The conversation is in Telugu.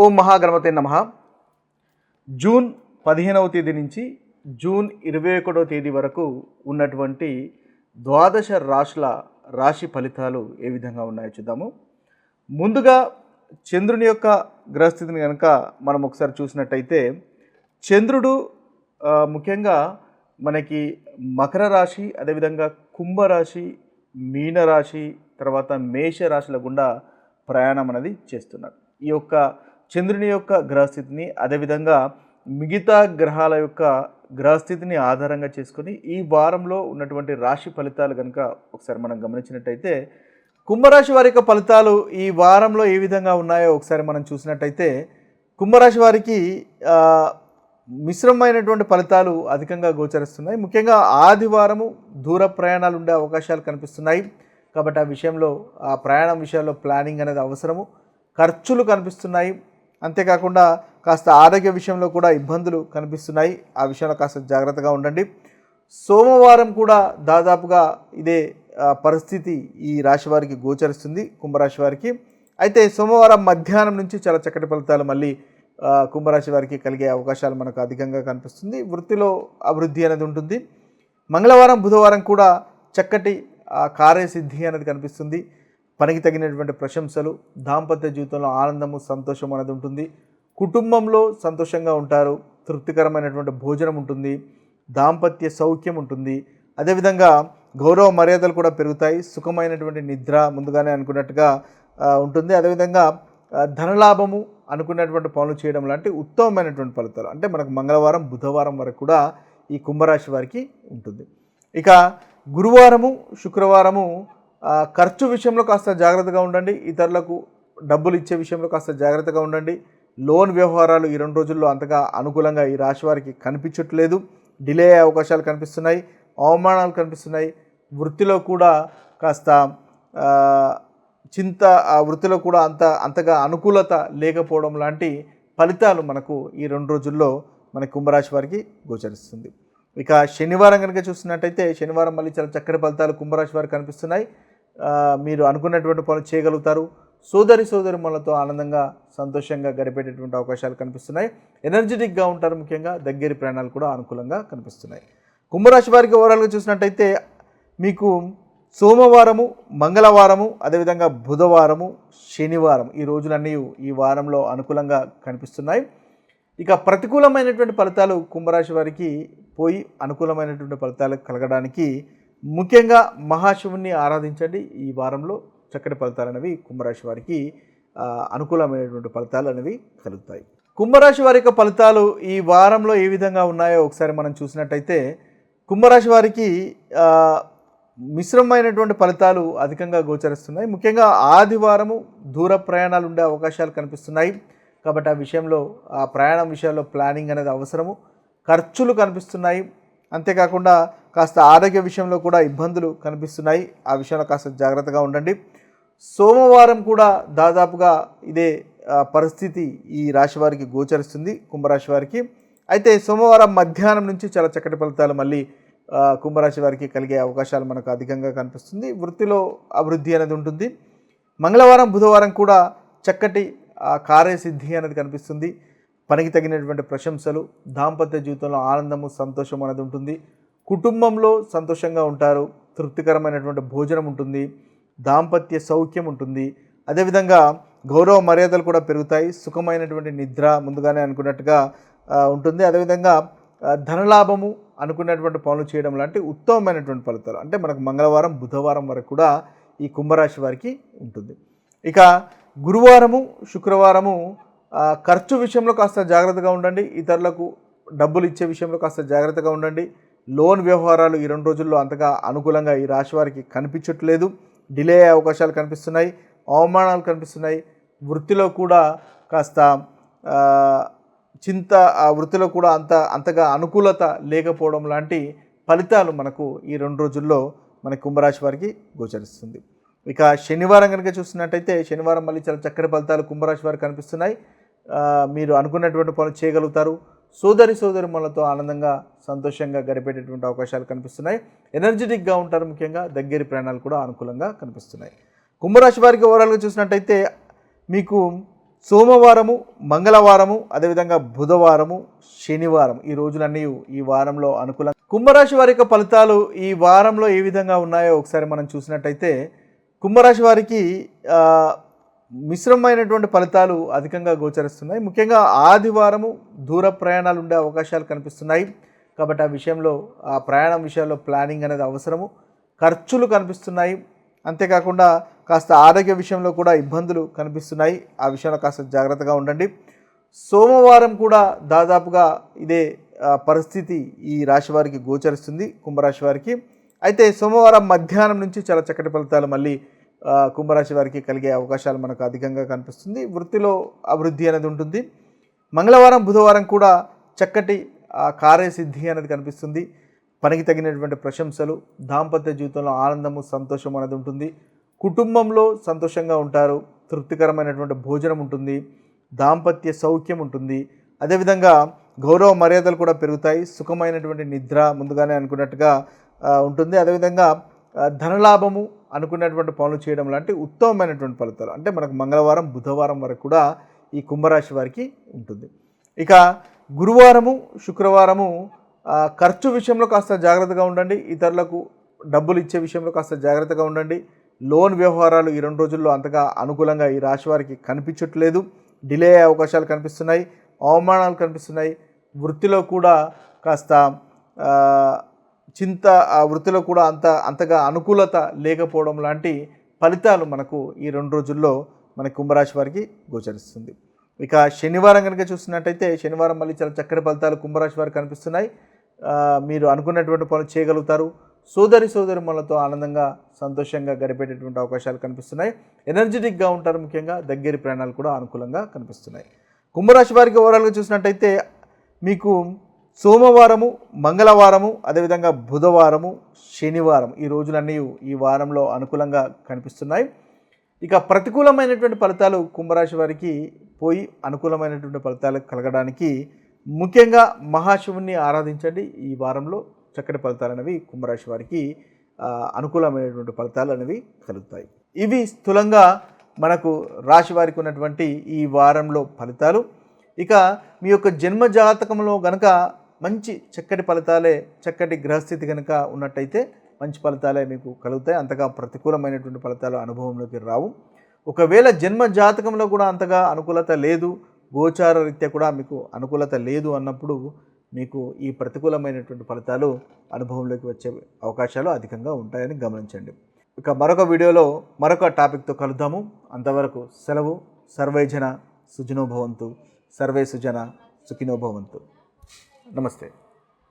ఓం మహాగణపతే నమః. జూన్ 15వ తేదీ నుంచి జూన్ 21వ తేదీ వరకు ఉన్నటువంటి ద్వాదశ రాశుల రాశి ఫలితాలు ఏ విధంగా ఉన్నాయో చూద్దాము. ముందుగా చంద్రుని యొక్క గ్రహస్థితిని కనుక మనం ఒకసారి చూసినట్టయితే చంద్రుడు ముఖ్యంగా మనకి మకర రాశి, అదేవిధంగా కుంభరాశి, మీనరాశి, తర్వాత మేష రాశుల గుండా ప్రయాణం అనేది చేస్తున్నాడు. ఈ యొక్క చంద్రుని యొక్క గ్రహస్థితిని, అదేవిధంగా మిగతా గ్రహాల యొక్క గ్రహస్థితిని ఆధారంగా చేసుకొని ఈ వారంలో ఉన్నటువంటి రాశి ఫలితాలు కనుక ఒకసారి మనం గమనించినట్టయితే, కుంభరాశి వారి యొక్క ఫలితాలు ఈ వారంలో ఏ విధంగా ఉన్నాయో ఒకసారి మనం చూసినట్టయితే, కుంభరాశి వారికి మిశ్రమమైనటువంటి ఫలితాలు అధికంగా గోచరిస్తున్నాయి. ముఖ్యంగా ఆదివారము దూర ప్రయాణాలు ఉండే అవకాశాలు కనిపిస్తున్నాయి. కాబట్టి ఆ విషయంలో, ఆ ప్రయాణం విషయంలో ప్లానింగ్ అనేది అవసరము. ఖర్చులు కనిపిస్తున్నాయి. అంతేకాకుండా కాస్త ఆరోగ్య విషయంలో కూడా ఇబ్బందులు కనిపిస్తున్నాయి. ఆ విషయంలో కాస్త జాగ్రత్తగా ఉండండి. సోమవారం కూడా దాదాపుగా ఇదే పరిస్థితి ఈ రాశి వారికి గోచరిస్తుంది, కుంభరాశి వారికి. అయితే సోమవారం మధ్యాహ్నం నుంచి చాలా చక్కటి ఫలితాలు మళ్ళీ కుంభరాశి వారికి కలిగే అవకాశాలు మనకు అధికంగా కనిపిస్తుంది. వృత్తిలో అభివృద్ధి అనేది ఉంటుంది. మంగళవారం బుధవారం కూడా చక్కటి కార్యసిద్ధి అనేది కనిపిస్తుంది. పనికి తగినటువంటి ప్రశంసలు, దాంపత్య జీవితంలో ఆనందము, సంతోషం అనేది ఉంటుంది. కుటుంబంలో సంతోషంగా ఉంటారు. తృప్తికరమైనటువంటి భోజనం ఉంటుంది. దాంపత్య సౌఖ్యం ఉంటుంది. అదేవిధంగా గౌరవ మర్యాదలు కూడా పెరుగుతాయి. సుఖమైనటువంటి నిద్ర ముందుగానే అనుకున్నట్టుగా ఉంటుంది. అదేవిధంగా ధనలాభము, అనుకున్నటువంటి పనులు చేయడం లాంటి ఉత్తమమైనటువంటి ఫలితాలు అంటే మనకు మంగళవారం బుధవారం వరకు కూడా ఈ కుంభరాశి వారికి ఉంటుంది. ఇక గురువారము శుక్రవారము ఖర్చు విషయంలో కాస్త జాగ్రత్తగా ఉండండి. ఇతరులకు డబ్బులు ఇచ్చే విషయంలో కాస్త జాగ్రత్తగా ఉండండి. లోన్ వ్యవహారాలు ఈ 2 రోజుల్లో అంతగా అనుకూలంగా ఈ రాశి వారికి కనిపించట్లేదు. డిలే అయ్యే అవకాశాలు కనిపిస్తున్నాయి. అవమానాలు కనిపిస్తున్నాయి. వృత్తిలో కూడా కాస్త చింత, ఆ వృత్తిలో కూడా అంతగా అనుకూలత లేకపోవడం లాంటి ఫలితాలు మనకు ఈ 2 రోజుల్లో మన కుంభరాశి వారికి గోచరిస్తుంది. ఇక శనివారం కనుక చూస్తున్నట్టయితే, శనివారం మళ్ళీ చాలా చక్కటి ఫలితాలు కుంభరాశి వారికి కనిపిస్తున్నాయి. మీరు అనుకున్నటువంటి పనులు చేయగలుగుతారు. సోదరిమణులతో ఆనందంగా సంతోషంగా గడిపేటటువంటి అవకాశాలు కనిపిస్తున్నాయి. ఎనర్జెటిక్గా ఉంటారు. ముఖ్యంగా దగ్గరి ప్రయాణాలు కూడా అనుకూలంగా కనిపిస్తున్నాయి. కుంభరాశి వారికి ఓవరాల్గా చూసినట్టయితే మీకు సోమవారము, మంగళవారము, అదేవిధంగా బుధవారము, శనివారం ఈ రోజులన్నీ ఈ వారంలో అనుకూలంగా కనిపిస్తున్నాయి. ఇక ప్రతికూలమైనటువంటి ఫలితాలు కుంభరాశి వారికి పోయి అనుకూలమైనటువంటి ఫలితాలు కలగడానికి ముఖ్యంగా మహాశివుని ఆరాధించండి. ఈ వారంలో చక్కటి ఫలితాలు అనేవి కుంభరాశి వారికి అనుకూలమైనటువంటి ఫలితాలు అనేవి కలుగుతాయి. కుంభరాశి వారి యొక్క ఫలితాలు ఈ వారంలో ఏ విధంగా ఉన్నాయో ఒకసారి మనం చూసినట్టయితే, కుంభరాశి వారికి మిశ్రమమైనటువంటి ఫలితాలు అధికంగా గోచరిస్తున్నాయి. ముఖ్యంగా ఆదివారము దూర ప్రయాణాలు ఉండే అవకాశాలు కనిపిస్తున్నాయి. కాబట్టి ఆ విషయంలో, ఆ ప్రయాణం విషయంలో ప్లానింగ్ అనేది అవసరము. ఖర్చులు కనిపిస్తున్నాయి. అంతేకాకుండా కాస్త ఆరోగ్య విషయంలో కూడా ఇబ్బందులు కనిపిస్తున్నాయి. ఆ విషయంలో కాస్త జాగ్రత్తగా ఉండండి. సోమవారం కూడా దాదాపుగా ఇదే పరిస్థితి ఈ రాశి వారికి గోచరిస్తుంది, కుంభరాశి వారికి. అయితే సోమవారం మధ్యాహ్నం నుంచి చాలా చక్కటి ఫలితాలు మళ్ళీ కుంభరాశి వారికి కలిగే అవకాశాలు మనకు అధికంగా కనిపిస్తుంది. వృత్తిలో అభివృద్ధి అనేది ఉంటుంది. మంగళవారం బుధవారం కూడా చక్కటి కార్యసిద్ధి అనేది కనిపిస్తుంది. పనికి తగినటువంటి ప్రశంసలు, దాంపత్య జీవితంలో ఆనందము, సంతోషం అనేది ఉంటుంది. కుటుంబంలో సంతోషంగా ఉంటారు. తృప్తికరమైనటువంటి భోజనం ఉంటుంది. దాంపత్య సౌఖ్యం ఉంటుంది. అదేవిధంగా గౌరవ మర్యాదలు కూడా పెరుగుతాయి. సుఖమైనటువంటి నిద్ర ముందుగానే అనుకున్నట్టుగా ఉంటుంది. అదేవిధంగా ధనలాభము, అనుకున్నటువంటి పనులు చేయడం లాంటి ఉత్తమమైనటువంటి ఫలితాలు అంటే మనకు మంగళవారం బుధవారం వరకు కూడా ఈ కుంభరాశి వారికి ఉంటుంది. ఇక గురువారము శుక్రవారము ఖర్చు విషయంలో కాస్త జాగ్రత్తగా ఉండండి. ఇతరులకు డబ్బులు ఇచ్చే విషయంలో కాస్త జాగ్రత్తగా ఉండండి. లోన్ వ్యవహారాలు ఈ 2 రోజుల్లో అంతగా అనుకూలంగా ఈ రాశి వారికి కనిపించట్లేదు. డిలే అయ్యే అవకాశాలు కనిపిస్తున్నాయి. అవమానాలు కనిపిస్తున్నాయి. వృత్తిలో కూడా కాస్త చింత, ఆ వృత్తిలో కూడా అంతగా అనుకూలత లేకపోవడం లాంటి ఫలితాలు మనకు ఈ 2 రోజుల్లో మన కుంభరాశి వారికి గోచరిస్తుంది. ఇక శనివారం కనుక చూస్తున్నట్టయితే, శనివారం మళ్ళీ చాలా చక్కటి ఫలితాలు కుంభరాశి వారికి కనిపిస్తున్నాయి. మీరు అనుకున్నటువంటి పనులు చేయగలుగుతారు. సోదరిమణులతో ఆనందంగా సంతోషంగా గడిపేటటువంటి అవకాశాలు కనిపిస్తున్నాయి. ఎనర్జెటిక్గా ఉంటారు. ముఖ్యంగా దగ్గరి ప్రయాణాలు కూడా అనుకూలంగా కనిపిస్తున్నాయి. కుంభరాశి వారికి ఓవరాల్గా చూసినట్టయితే మీకు సోమవారము, మంగళవారము, అదేవిధంగా బుధవారము, శనివారం ఈ రోజులన్నీ ఈ వారంలో అనుకూలం. కుంభరాశి వారి యొక్క ఫలితాలు ఈ వారంలో ఏ విధంగా ఉన్నాయో ఒకసారి మనం చూసినట్టయితే కుంభరాశి వారికి మిశ్రమమైనటువంటి ఫలితాలు అధికంగా గోచరిస్తున్నాయి. ముఖ్యంగా ఆదివారము దూర ప్రయాణాలు ఉండే అవకాశాలు కనిపిస్తున్నాయి. కాబట్టి ఆ విషయంలో ఆ ప్రయాణం విషయాల్లో ప్లానింగ్ అనేది అవసరము. ఖర్చులు కనిపిస్తున్నాయి. అంతేకాకుండా కాస్త ఆరోగ్య విషయంలో కూడా ఇబ్బందులు కనిపిస్తున్నాయి. ఆ విషయంలో కాస్త జాగ్రత్తగా ఉండండి. సోమవారం కూడా దాదాపుగా ఇదే పరిస్థితి ఈ రాశి వారికి గోచరిస్తుంది, కుంభరాశి వారికి. అయితే సోమవారం మధ్యాహ్నం నుంచి చాలా చక్కటి ఫలితాలు మళ్ళీ కుంభరాశి వారికి కలిగే అవకాశాలు మనకు అధికంగా కనిపిస్తుంది. వృత్తిలో అభివృద్ధి అనేది ఉంటుంది. మంగళవారం, బుధవారం కూడా చక్కటి కార్యసిద్ధి అనేది కనిపిస్తుంది. పనికి తగినటువంటి ప్రశంసలు, దాంపత్య జీవితంలో ఆనందము, సంతోషం అనేది ఉంటుంది. కుటుంబంలో సంతోషంగా ఉంటారు. తృప్తికరమైనటువంటి భోజనం ఉంటుంది. దాంపత్య సౌఖ్యం ఉంటుంది. అదేవిధంగా గౌరవ మర్యాదలు కూడా పెరుగుతాయి. సుఖమైనటువంటి నిద్ర ముందుగానే అనుకున్నట్టుగా ఉంటుంది. అదేవిధంగా ధనలాభము, అనుకున్నటువంటి పనులు చేయడం లాంటి ఉత్తమమైనటువంటి ఫలితాలు అంటే మనకు మంగళవారం, బుధవారం వరకు కూడా ఈ కుంభరాశి వారికి ఉంటుంది. ఇక గురువారము, శుక్రవారము ఖర్చు విషయంలో కాస్త జాగ్రత్తగా ఉండండి. ఇతరులకు డబ్బులు ఇచ్చే విషయంలో కాస్త జాగ్రత్తగా ఉండండి. లోన్ వ్యవహారాలు ఈ 2 రోజుల్లో అంతగా అనుకూలంగా ఈ రాశి వారికి కనిపించట్లేదు. డిలే అయ్యే అవకాశాలు కనిపిస్తున్నాయి. అవమానాలు కనిపిస్తున్నాయి. వృత్తిలో కూడా కాస్త వృత్తిలో కూడా అంతగా అనుకూలత లేకపోవడం లాంటి ఫలితాలు మనకు ఈ 2 రోజుల్లో మన కుంభరాశి వారికి గోచరిస్తుంది. ఇక శనివారం కనుక చూస్తున్నట్టయితే శనివారం మళ్ళీ చాలా చక్కటి ఫలితాలు కుంభరాశి వారికి కనిపిస్తున్నాయి. మీరు అనుకున్నటువంటి పనులు చేయగలుగుతారు. సోదరిమణులతో ఆనందంగా, సంతోషంగా గడిపేటటువంటి అవకాశాలు కనిపిస్తున్నాయి. ఎనర్జెటిక్గా ఉంటారు. ముఖ్యంగా దగ్గరి ప్రయాణాలు కూడా అనుకూలంగా కనిపిస్తున్నాయి. కుంభరాశి వారికి ఓవరాల్గా చూసినట్టయితే మీకు సోమవారము, మంగళవారము, అదేవిధంగా బుధవారము, శనివారం ఈ రోజులన్నీ ఈ వారంలో అనుకూలంగా కనిపిస్తున్నాయి. ఇక ప్రతికూలమైనటువంటి ఫలితాలు కుంభరాశి వారికి పోయి అనుకూలమైనటువంటి ఫలితాలు కలగడానికి ముఖ్యంగా మహాశివుణ్ణి ఆరాధించండి. ఈ వారంలో చక్కటి ఫలితాలు అనేవి కుంభరాశి వారికి అనుకూలమైనటువంటి ఫలితాలు అనేవి కలుగుతాయి. ఇవి స్థూలంగా మనకు రాశి వారికి ఉన్నటువంటి ఈ వారంలో ఫలితాలు. ఇక మీ యొక్క జన్మ జాతకంలో గనక మంచి చక్కటి ఫలితాలే, చక్కటి గ్రహస్థితి కనుక ఉన్నట్టయితే మంచి ఫలితాలే మీకు కలుగుతాయి. అంతగా ప్రతికూలమైనటువంటి ఫలితాలు అనుభవంలోకి రావు. ఒకవేళ జన్మ జాతకంలో కూడా అంతగా అనుకూలత లేదు, గోచార రీత్యా కూడా మీకు అనుకూలత లేదు అన్నప్పుడు మీకు ఈ ప్రతికూలమైనటువంటి ఫలితాలు అనుభవంలోకి వచ్చే అవకాశాలు అధికంగా ఉంటాయని గమనించండి. ఇక మరొక వీడియోలో మరొక టాపిక్తో కలుద్దాము. అంతవరకు సెలవు. సర్వేజన సుఖినో భవంతు. సర్వే సుజన సుఖినో భవంతు. నమస్తే.